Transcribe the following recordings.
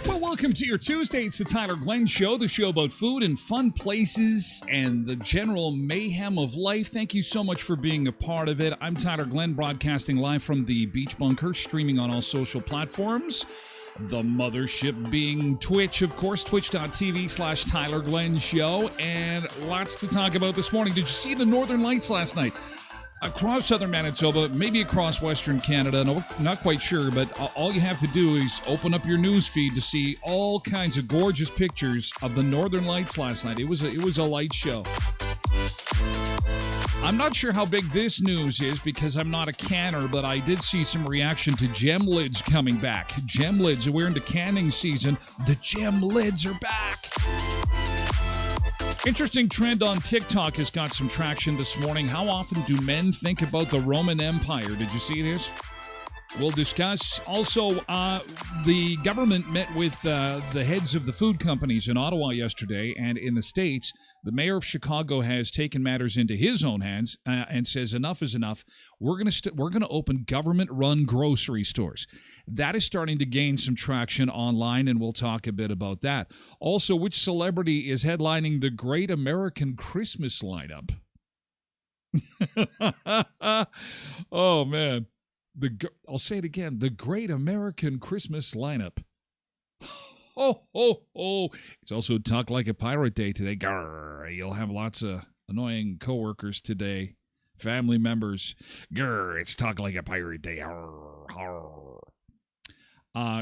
Welcome to your Tuesday. It's the Tyler Glenn Show, the show about food and fun places and the general mayhem of life. Thank you so much for being a part of it. I'm Tyler Glenn, broadcasting live from the Beach Bunker, streaming on all social platforms. The mothership being Twitch, of course, twitch.tv/Tyler Glenn Show. And lots to talk about this morning. Did you see the Northern Lights last night? Across southern Manitoba, maybe across western Canada, no, not quite sure, but all you have to do is open up your news feed to see all kinds of gorgeous pictures of the Northern Lights last night. It was a light show. I'm not sure how big this news is because I'm not a canner, but I did see some reaction to gem lids coming back. Gem lids, we're into canning season. The gem lids are back. Interesting trend on TikTok has got some traction this morning. How often do men think about the Roman Empire? Did you see this? We'll discuss. Also, the government met with the heads of the food companies in Ottawa yesterday, and in the States, the mayor of Chicago has taken matters into his own hands and says enough is enough. We're gonna open government-run grocery stores. That is starting to gain some traction online, and we'll talk a bit about that. Also, which celebrity is headlining the Great American Christmas lineup? Oh, man. I'll say it again, the Great American Christmas lineup. Ho, ho, ho. It's also Talk Like a Pirate Day today. Grr, you'll have lots of annoying coworkers today, family members. Grr, it's Talk Like a Pirate Day. Arr, arr.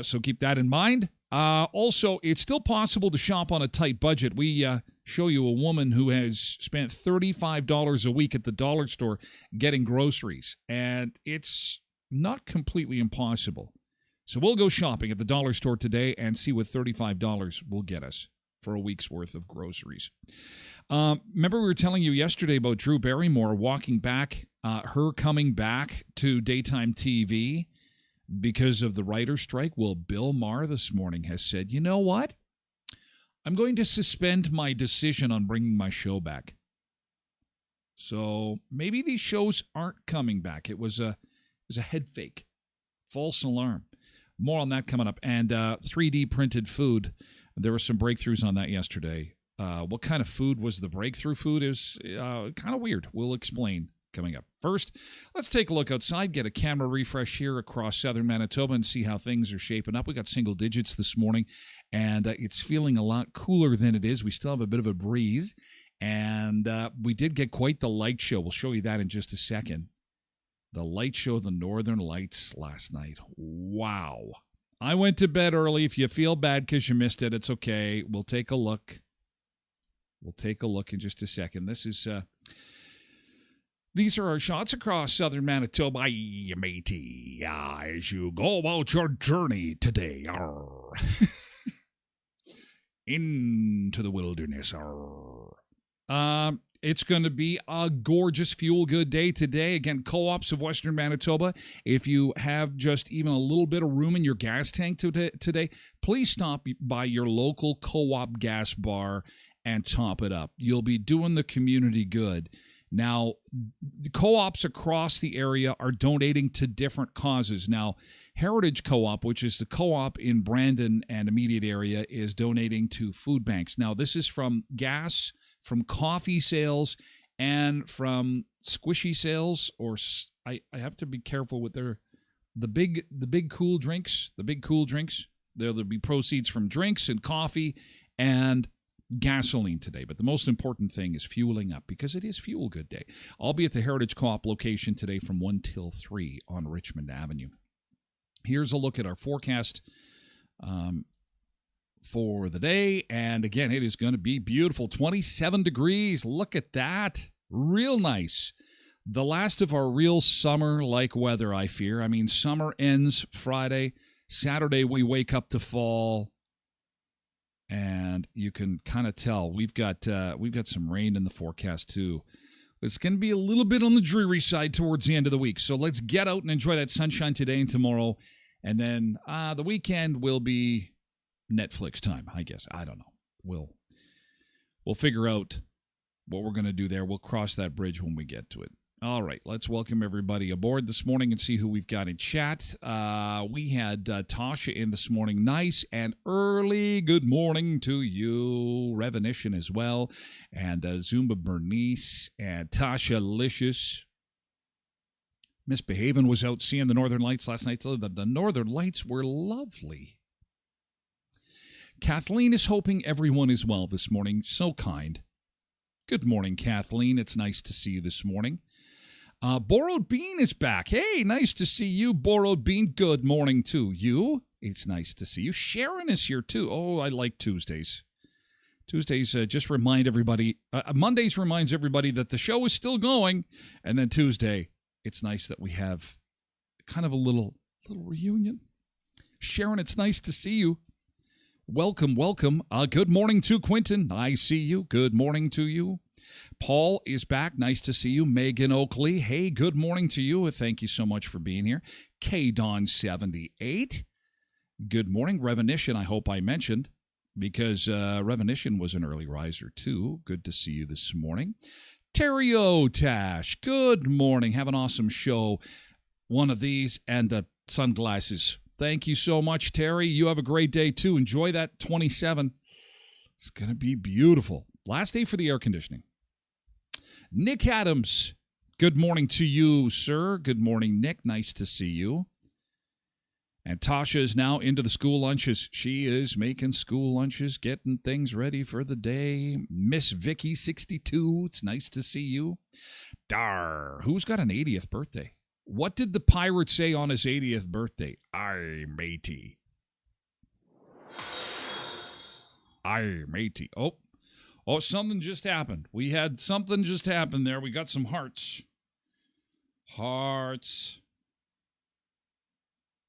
So keep that in mind. Also, it's still possible to shop on a tight budget. We show you a woman who has spent $35 a week at the dollar store getting groceries, and it's not completely impossible. So we'll go shopping at the dollar store today and see what $35 will get us for a week's worth of groceries. Remember we were telling you yesterday about Drew Barrymore walking back, her coming back to daytime TV because of the writer's strike? Well, Bill Maher this morning has said, you know what? I'm going to suspend my decision on bringing my show back. So maybe these shows aren't coming back. It was a head fake, false alarm. More on that coming up. And 3D printed food. There were some breakthroughs on that yesterday. What kind of food was the breakthrough food? It was kind of weird. We'll explain coming up. First, let's take a look outside, get a camera refresh here across southern Manitoba and see how things are shaping up. We got single digits this morning, and it's feeling a lot cooler than it is. We still have a bit of a breeze, and we did get quite the light show. We'll show you that in just a second. The light show of the Northern Lights last night. Wow. I went to bed early. If you feel bad because you missed it, it's okay. We'll take a look. We'll take a look in just a second. These are our shots across southern Manitoba. Aye, matey, as you go about your journey today, into the wilderness. It's going to be a gorgeous fuel-good day today. Again, Co-ops of Western Manitoba, if you have just even a little bit of room in your gas tank today, please stop by your local Co-op gas bar and top it up. You'll be doing the community good. Now, co-ops across the area are donating to different causes. Now, Heritage Co-op, which is the co-op in Brandon and immediate area, is donating to food banks. Now, this is from gas, from coffee sales, and from squishy sales, or I have to be careful with the big cool drinks. The big cool drinks. There'll be proceeds from drinks and coffee and gasoline today, but the most important thing is fueling up, because it is Fuel Good Day. I'll be at the Heritage Co-op location today from 1 till 3 on Richmond Avenue. Here's a look at our forecast for the day, and again, it is going to be beautiful. 27 degrees. Look at that. Real nice. The last of our real summer-like weather, I fear. I mean, summer ends Friday. Saturday, we wake up to fall. And you can kind of tell we've got some rain in the forecast too. It's going to be a little bit on the dreary side towards the end of the week. So let's get out and enjoy that sunshine today and tomorrow. And then the weekend will be Netflix time, I guess. I don't know. We'll figure out what we're going to do there. We'll cross that bridge when we get to it. All right, let's welcome everybody aboard this morning and see who we've got in chat. We had Tasha in this morning. Nice and early good morning to you. Revenition as well. And Zumba Bernice and Tasha Licious. Misbehaving was out seeing the Northern Lights last night. The Northern Lights were lovely. Kathleen is hoping everyone is well this morning. So kind. Good morning, Kathleen. It's nice to see you this morning. Borrowed Bean is back. Hey, nice to see you, Borrowed Bean. Good morning to you. It's nice to see you. Sharon is here, too. Oh, I like Tuesdays. Tuesdays just remind everybody. Mondays reminds everybody that the show is still going. And then Tuesday, it's nice that we have kind of a little reunion. Sharon, it's nice to see you. Welcome, welcome. Good morning to Quentin. I see you. Good morning to you. Paul is back. Nice to see you. Megan Oakley. Hey, good morning to you. Thank you so much for being here. KDon78. Good morning. Revenition, I hope I mentioned, because Revenition was an early riser, too. Good to see you this morning. Terry Tash. Good morning. Have an awesome show. One of these and sunglasses. Thank you so much, Terry. You have a great day, too. Enjoy that 27. It's going to be beautiful. Last day for the air conditioning. Nick Adams, good morning to you, sir. Good morning, Nick. Nice to see you. And Tasha is now into the school lunches. She is making school lunches, getting things ready for the day. Miss Vicky, 62. It's nice to see you. Dar, who's got an 80th birthday? What did the pirate say on his 80th birthday? Aye, matey. Aye, matey. Oh, something just happened. We had something just happen there. We got some hearts. Hearts.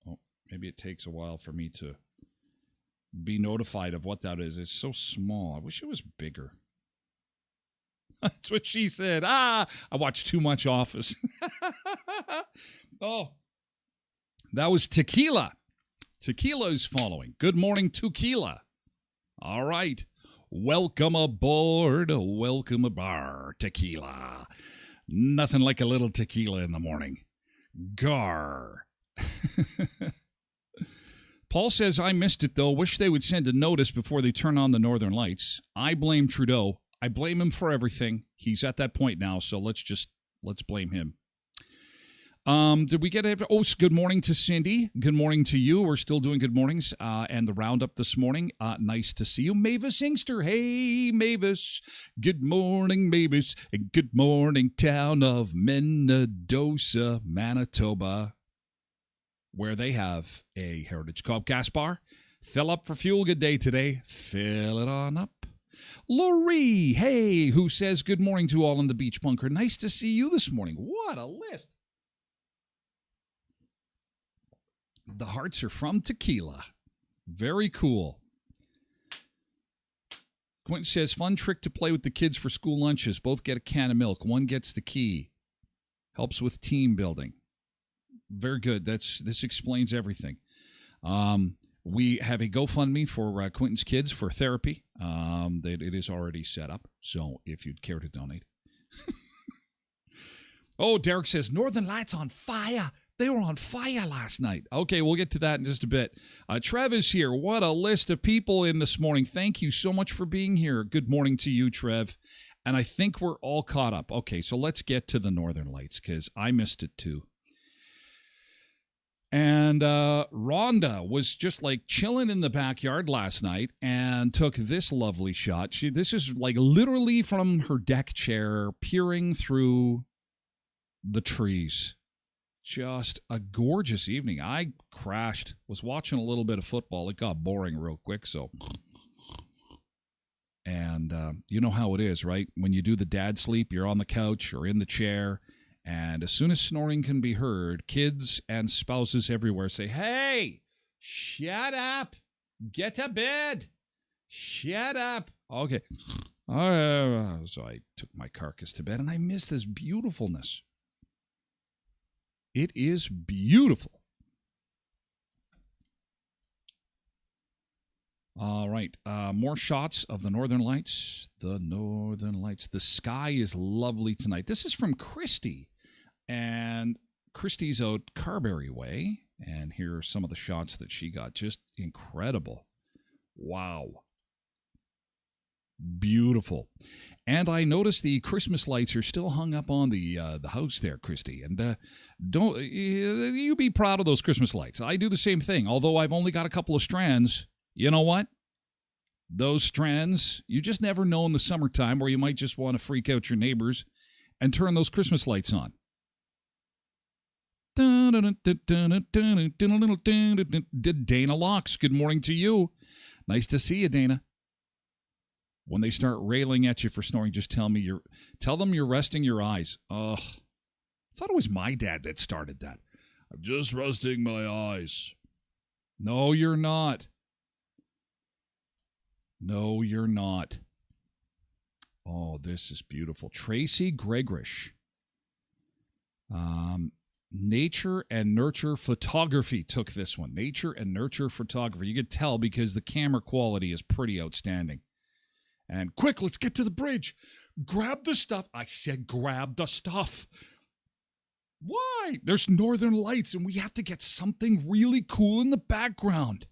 Oh, maybe it takes a while for me to be notified of what that is. It's so small. I wish it was bigger. That's what she said. I watched too much Office. Oh, that was Tequila. Tequila is following. Good morning, Tequila. All right. Welcome aboard. Welcome aboard, Tequila. Nothing like a little tequila in the morning. Gar. Paul says, I missed it, though. Wish they would send a notice before they turn on the Northern Lights. I blame Trudeau. I blame him for everything. He's at that point now, so let's just let's blame him. Did we get it? Oh, good morning to Cindy. Good morning to you. We're still doing good mornings and the roundup this morning. Nice to see you. Mavis Inkster. Hey, Mavis. Good morning, Mavis. And good morning, town of Menadosa, Manitoba, where they have a Heritage Co-op gas bar. Fill up for fuel. Good day today. Fill it on up. Laurie, hey, who says good morning to all in the beach bunker. Nice to see you this morning. What a list. The hearts are from tequila. Very cool. Quentin says, fun trick to play with the kids for school lunches. Both get a can of milk. One gets the key. Helps with team building. Very good. This explains everything. We have a GoFundMe for Quentin's kids for therapy. It is already set up, so if you'd care to donate. Oh, Derek says, Northern Lights on fire. They were on fire last night. Okay, we'll get to that in just a bit. Trev is here. What a list of people in this morning. Thank you so much for being here. Good morning to you, Trev. And I think we're all caught up. Okay, so let's get to the Northern Lights because I missed it too. And Rhonda was just like chilling in the backyard last night and took this lovely shot. This is like literally from her deck chair peering through the trees. Just a gorgeous evening. I crashed, was watching a little bit of football. It got boring real quick, so. And you know how it is, right? When you do the dad sleep, you're on the couch or in the chair, and as soon as snoring can be heard, kids and spouses everywhere say, hey, shut up. Get to bed. Shut up. Okay. So I took my carcass to bed, and I missed this beautifulness. It is beautiful. All right. More shots of the Northern Lights. The Northern Lights. The sky is lovely tonight. This is from Christy. And Christy's out Carberry Way. And here are some of the shots that she got. Just incredible. Wow. Beautiful. And I noticed the Christmas lights are still hung up on the house there, Christy. And don't you be proud of those Christmas lights. I do the same thing. Although I've only got a couple of strands. You know what? Those strands, you just never know in the summertime where you might just want to freak out your neighbors and turn those Christmas lights on. Dana Locks, good morning to you. Nice to see you, Dana. When they start railing at you for snoring, just tell them you're resting your eyes. Ugh. I thought it was my dad that started that. I'm just resting my eyes. No, you're not. No, you're not. Oh, this is beautiful. Tracy Gregorish. Nature and Nurture Photography took this one. Nature and Nurture Photography. You could tell because the camera quality is pretty outstanding. And quick, let's get to the bridge. Grab the stuff. I said grab the stuff. Why? There's Northern Lights, and we have to get something really cool in the background.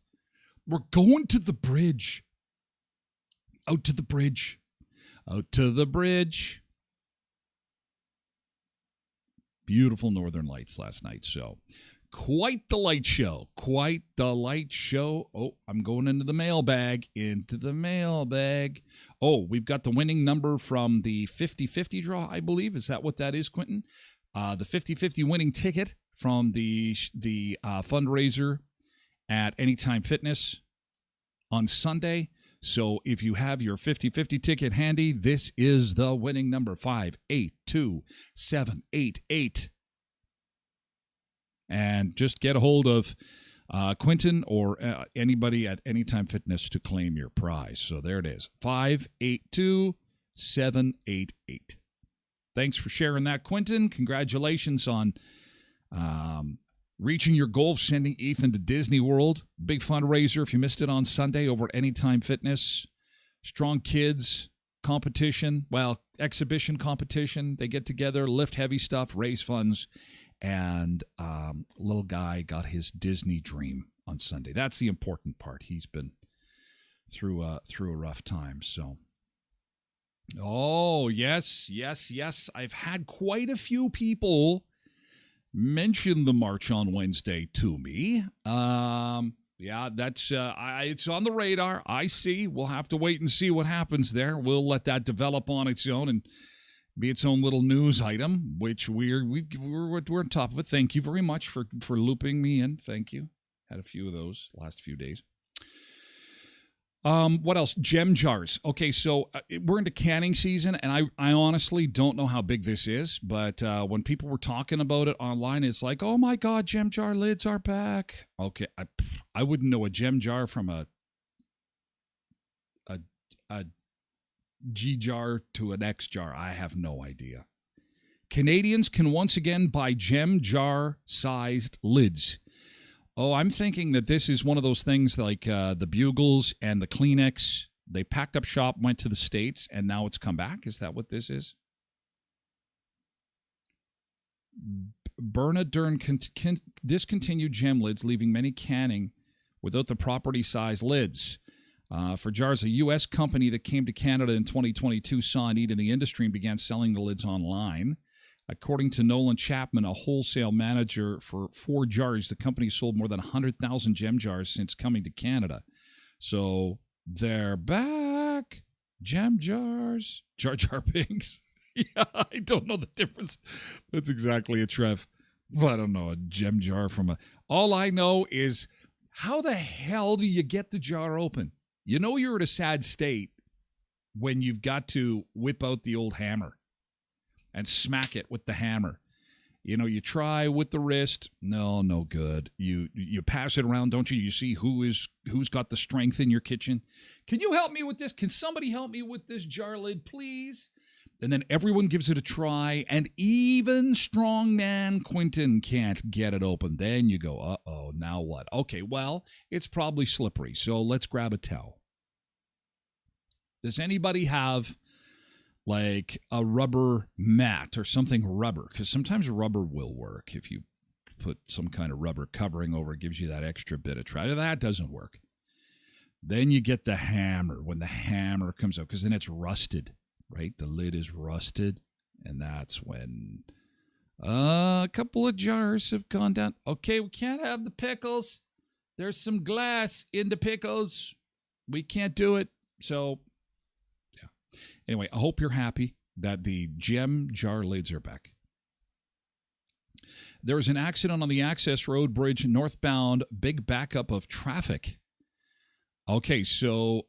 We're going to the bridge. Out to the bridge. Out to the bridge. Beautiful Northern Lights last night, so quite the light show. Quite the light show. Oh, I'm going into the mailbag. Into the mailbag. Oh, we've got the winning number from the 50-50 draw, I believe. Is that what that is, Quentin? The 50-50 winning ticket from the fundraiser at Anytime Fitness on Sunday. So if you have your 50-50 ticket handy, this is the winning number, 582788. And just get a hold of Quentin or anybody at Anytime Fitness to claim your prize. So there it is, 582788. Thanks for sharing that, Quentin. Congratulations on reaching your goal of sending Ethan to Disney World. Big fundraiser if you missed it on Sunday over at Anytime Fitness. Strong Kids competition, exhibition competition. They get together, lift heavy stuff, raise funds, and little guy got his Disney dream on Sunday. That's the important part. He's been through a rough time, so Oh, yes, yes, yes. I've had quite a few people mention the march on Wednesday to me. Yeah, that's it's on the radar. I see. We'll have to wait and see what happens there. We'll let that develop on its own and be its own little news item, which we're on top of it. Thank you very much for looping me in. Thank you. Had a few of those last few days. What else? Gem jars. Okay, so we're into canning season, and I honestly don't know how big this is, but when people were talking about it online, it's like, oh my God, gem jar lids are back. Okay, I wouldn't know a gem jar from a G jar to an X jar. I have no idea. Canadians can once again buy gem jar sized lids. Oh, I'm thinking that this is one of those things like the Bugles and the Kleenex. They packed up shop, went to the States, and now it's come back. Is that what this is? Bernaderne discontinued gem lids, leaving many canning without the property size lids. For jars, a U.S. company that came to Canada in 2022 saw a need in the industry and began selling the lids online. According to Nolan Chapman, a wholesale manager for 4 jars, the company sold more than 100,000 gem jars since coming to Canada. So they're back. Gem jars. Jar Jar Binks. Yeah, I don't know the difference. That's exactly a Trev. Well, I don't know, a gem jar from a... All I know is, how the hell do you get the jar open? You know you're in a sad state when you've got to whip out the old hammer and smack it with the hammer. You know, you try with the wrist. No good. You pass it around, don't you? You see who's got the strength in your kitchen. Can you help me with this? Can somebody help me with this jar lid, please? And then everyone gives it a try, and even strongman Quentin can't get it open. Then you go, uh-oh, now what? Okay, well, it's probably slippery, so let's grab a towel. Does anybody have like a rubber mat or something rubber? Because sometimes rubber will work. If you put some kind of rubber covering over, it gives you that extra bit of try. That doesn't work. Then you get the hammer when the hammer comes out, because then it's rusted, right? The lid is rusted, and that's when a couple of jars have gone down. Okay, we can't have the pickles. There's some glass in the pickles. We can't do it. So anyway, I hope you're happy that the gem jar lids are back. There was an accident on the Access Road Bridge northbound, big backup of traffic. Okay, so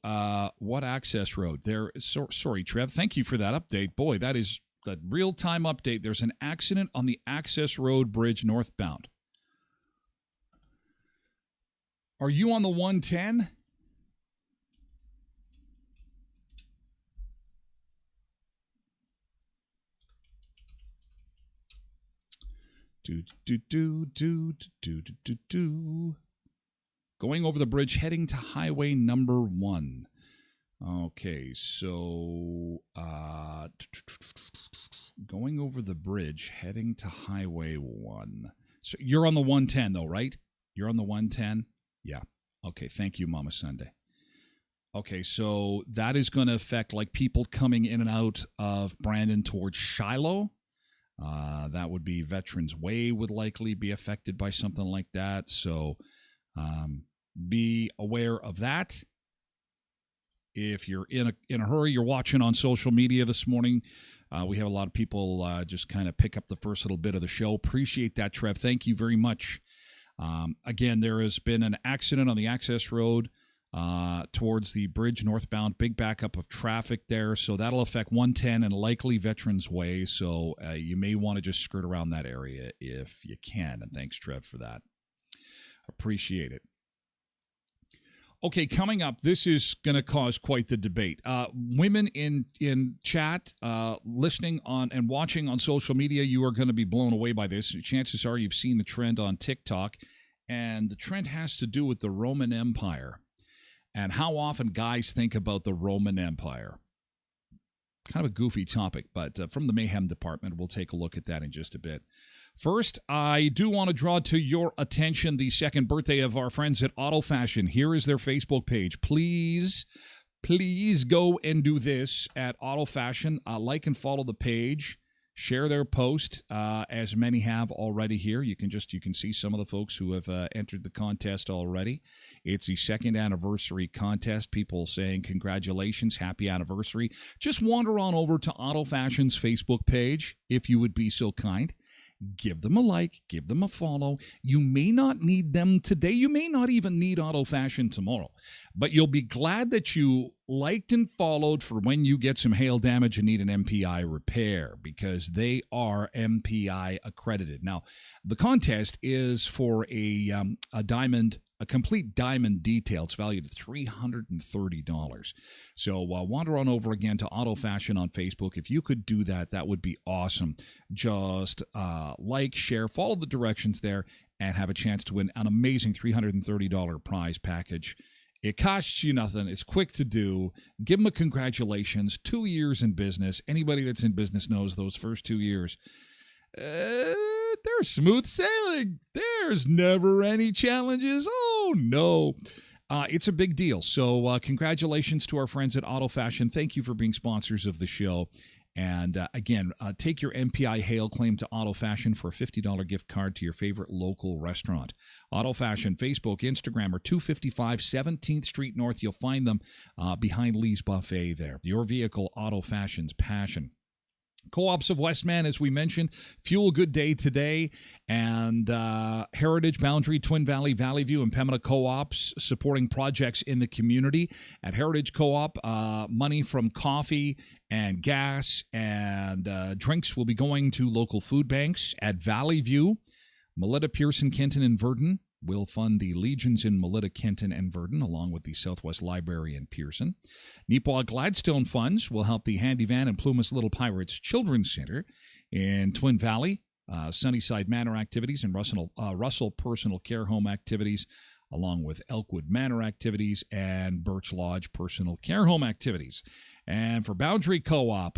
what access road? Sorry, Trev. Thank you for that update. Boy, that is the real-time update. There's an accident on the Access Road Bridge northbound. Are you on the 110? Going over the bridge, heading to highway number 1. Okay, so going over the bridge, heading to highway 1. So you're on the 110 though, right? You're on the 110? Yeah. Okay, thank you, Mama Sunday. Okay, so that is going to affect like people coming in and out of Brandon towards Shiloh. That would be Veterans Way would likely be affected by something like that. So be aware of that. If you're in a hurry, you're watching on social media this morning. We have a lot of people just kind of pick up the first little bit of the show. Appreciate that, Trev. Thank you very much. Again, there has been an accident on the access road towards the bridge northbound, big backup of traffic there. So that'll affect 110 and likely Veterans Way. So you may want to just skirt around that area if you can. And thanks, Trev, for that. Appreciate it. Okay, coming up, this is going to cause quite the debate. Women in chat, listening on and watching on social media, you are going to be blown away by this. Chances are you've seen the trend on TikTok, and the trend has to do with the Roman Empire and how often guys think about the Roman Empire. Kind of a goofy topic, but from the Mayhem Department, we'll take a look at that in just a bit. First, I do want to draw to your attention the second birthday of our friends at Auto Fashion. Here is their Facebook page. Please please go and do this at Auto Fashion. Like and follow the page. Share their post, as many have already here. You can see some of the folks who have entered the contest already. It's the 2nd anniversary contest. People saying congratulations, happy anniversary. Just wander on over to Auto Fashion's Facebook page, if you would be so kind. Give them a like, give them a follow. You may not need them today. You may not even need Auto Fashion tomorrow. But you'll be glad that you liked and followed for when you get some hail damage and need an MPI repair, because they are MPI accredited. Now, the contest is for a complete diamond detail. It's valued at $330. So wander on over again to Auto Fashion on Facebook. If you could do that, that would be awesome. Just like, share, follow the directions there, and have a chance to win an amazing $330 prize package. It costs you nothing. It's quick to do. Give them a congratulations. 2 years in business. Anybody that's in business knows those first 2 years, they're smooth sailing. There's never any challenges. Oh, no. It's a big deal. So congratulations to our friends at Auto Fashion. Thank you for being sponsors of the show. And again, take your MPI hail claim to Auto Fashion for a $50 gift card to your favorite local restaurant. Auto Fashion, Facebook, Instagram, or 255 17th Street North. You'll find them behind Lee's Buffet there. Your vehicle, Auto Fashion's passion. Co-ops of Westman, as we mentioned, Fuel Good Day today, and Heritage, Boundary, Twin Valley, Valley View, and Pembina Co-ops supporting projects in the community. At Heritage Co-op, money from coffee and gas and drinks will be going to local food banks. At Valley View, Melita, Pearson, Kenton, and Verdon will fund the Legions in Melita, Kenton, and Verdon, along with the Southwest Library in Pearson. Neepawa Gladstone funds will help the Handy Van and Plumas Little Pirates Children's Center in Twin Valley, Sunnyside Manor activities, and Russell Personal Care Home activities, along with Elkwood Manor activities and Birch Lodge Personal Care Home activities. And for Boundary Co-op,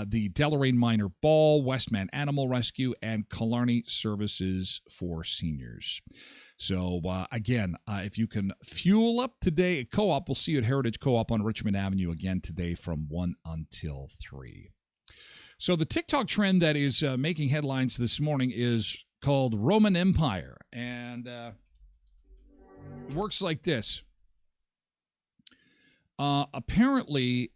the Deloraine Minor Ball, Westman Animal Rescue, and Killarney Services for Seniors. So, again, if you can fuel up today at Co-op, we'll see you at Heritage Co-op on Richmond Avenue again today from 1 until 3. So the TikTok trend that is making headlines this morning is called Roman Empire. And it works like this. Apparently,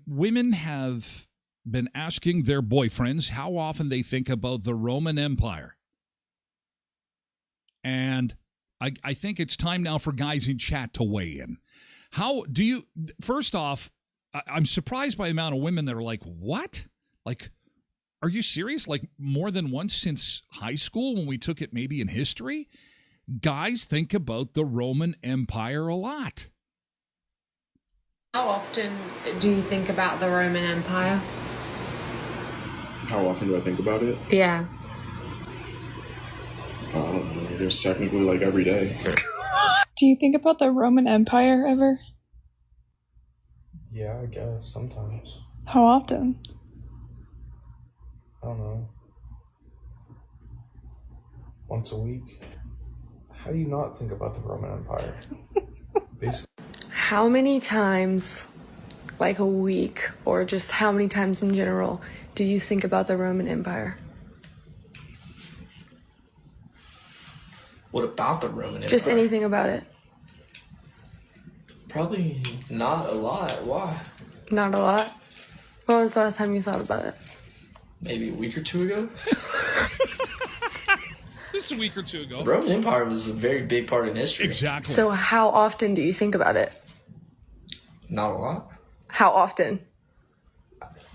women have been asking their boyfriends how often they think about the Roman Empire. And I think it's time now for guys in chat to weigh in. How do you, first off, I'm surprised by the amount of women that are like, what? Like, are you serious? Like more than once since high school when we took it maybe in history? Guys think about the Roman Empire a lot. How often do you think about the Roman Empire? How often do I think about it? Yeah. I don't know. I guess technically like every day. Do you think about the Roman Empire ever? Yeah, I guess sometimes. How often? I don't know. Once a week. How do you not think about the Roman Empire? Basically. How many times, like a week, or just how many times in general, do you think about the Roman Empire? What about the Roman Empire? Just anything about it. Probably not a lot. Why? Not a lot. When was the last time you thought about it? Maybe a week or two ago. Just a week or two ago. The Roman Empire was a very big part in history. Exactly. So how often do you think about it? Not a lot. How often?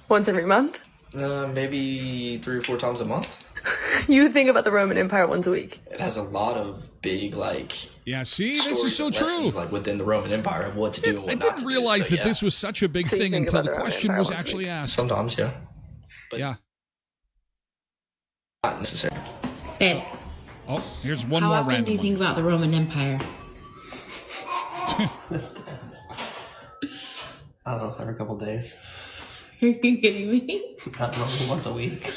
Once every month? Maybe 3 or 4 times a month. You think about the Roman Empire once a week. It has a lot of big, yeah, see, this is so true. Like within the Roman Empire of what to do and what I not didn't to do. realize So, that this was such a big So you thing think until about the the Roman question Empire was once a actually week. asked. Sometimes, yeah. But Yeah. not necessarily. Babe, Oh, here's one how more often random do you one. think about the Roman Empire? I don't know, every couple days. Are you kidding me? I don't know, once a week.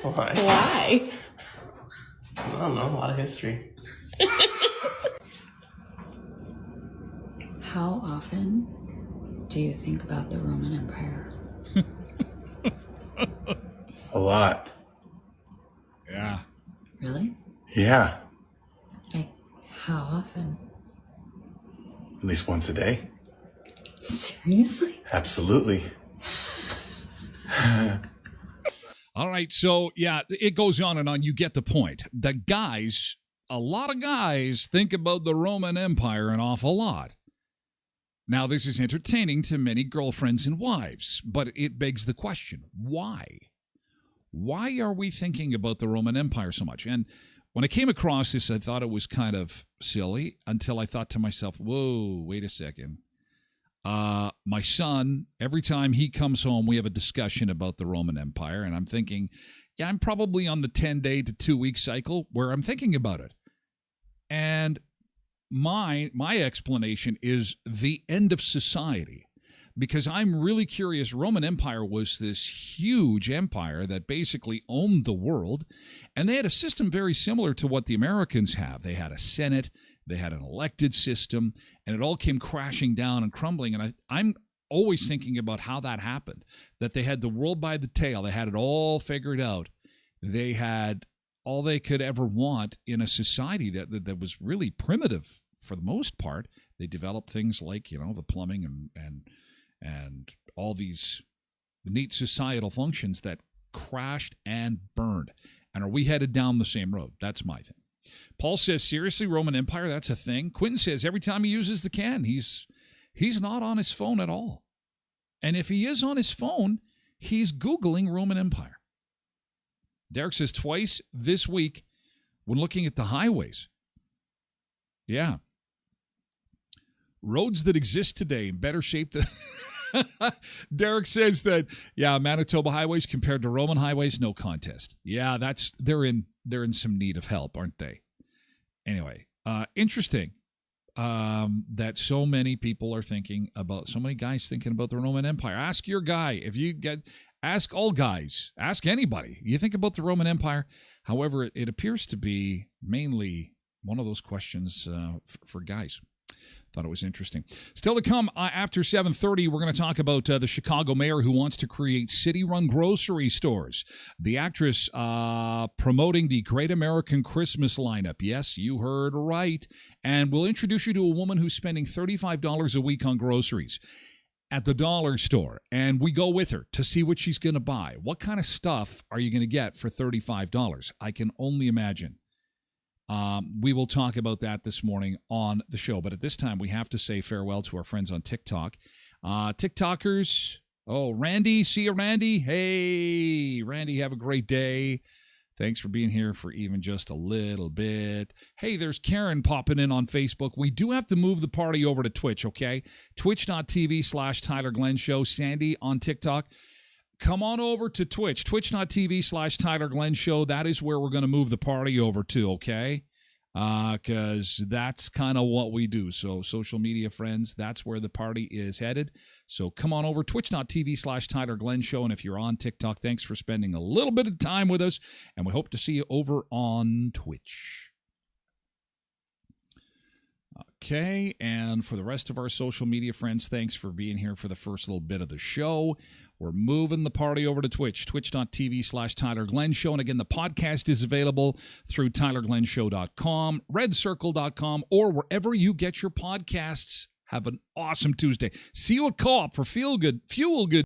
Why? Why? I don't know, a lot of history. How often do you think about the Roman Empire? A lot. Yeah. Really? Yeah. Like, how often? At least once a day. Seriously? Absolutely. All right. So, yeah, it goes on and on. You get the point. The guys, a lot of guys think about the Roman Empire an awful lot. Now, this is entertaining to many girlfriends and wives, but it begs the question, why? Why are we thinking about the Roman Empire so much? And when I came across this, I thought it was kind of silly until I thought to myself, whoa, wait a second. My son, every time he comes home, we have a discussion about the Roman Empire, and I'm thinking, yeah, I'm probably on the 10-day to 2-week cycle where I'm thinking about it. And my explanation is the end of society, because I'm really curious. Roman Empire was this huge empire that basically owned the world, and they had a system very similar to what the Americans have. They had a Senate, they had an elected system, and it all came crashing down and crumbling. And I'm always thinking about how that happened, that they had the world by the tail. They had it all figured out. They had all they could ever want in a society that was really primitive for the most part. They developed things like, the plumbing and all these neat societal functions that crashed and burned. And are we headed down the same road? That's my thing. Paul says, seriously, Roman Empire, that's a thing? Quentin says, every time he uses the can, he's not on his phone at all. And if he is on his phone, he's Googling Roman Empire. Derek says, twice this week when looking at the highways. Yeah. Roads that exist today in better shape than... Derek says that, Manitoba highways compared to Roman highways, no contest. Yeah, they're in some need of help, aren't they? Anyway, interesting that so many people are so many guys thinking about the Roman Empire. Ask your guy. Ask all guys. Ask anybody. You think about the Roman Empire? However, it appears to be mainly one of those questions for guys. Thought it was interesting. Still to come after 7:30, we're going to talk about the Chicago mayor who wants to create city-run grocery stores. The actress promoting the Great American Christmas lineup. Yes, you heard right. And we'll introduce you to a woman who's spending $35 a week on groceries at the dollar store. And we go with her to see what she's going to buy. What kind of stuff are you going to get for $35? I can only imagine. We will talk about that this morning on the show. But at this time, we have to say farewell to our friends on TikTok. TikTokers, Randy, see you, Randy. Hey, Randy, have a great day. Thanks for being here for even just a little bit. Hey, there's Karen popping in on Facebook. We do have to move the party over to Twitch, okay? Twitch.tv/Tyler Glenn Show. Sandy on TikTok. Come on over to Twitch, twitch.tv/Tyler Glenn Show. That is where we're going to move the party over to, okay? Because that's kind of what we do. So social media friends, that's where the party is headed. So come on over, twitch.tv/Tyler Glenn Show. And if you're on TikTok, thanks for spending a little bit of time with us. And we hope to see you over on Twitch. Okay, and for the rest of our social media friends, thanks for being here for the first little bit of the show. We're moving the party over to Twitch, twitch.tv/Tyler Glenn Show. And again, the podcast is available through tylerglennshow.com, redcircle.com, or wherever you get your podcasts. Have an awesome Tuesday. See you at Co-op for Fuel Good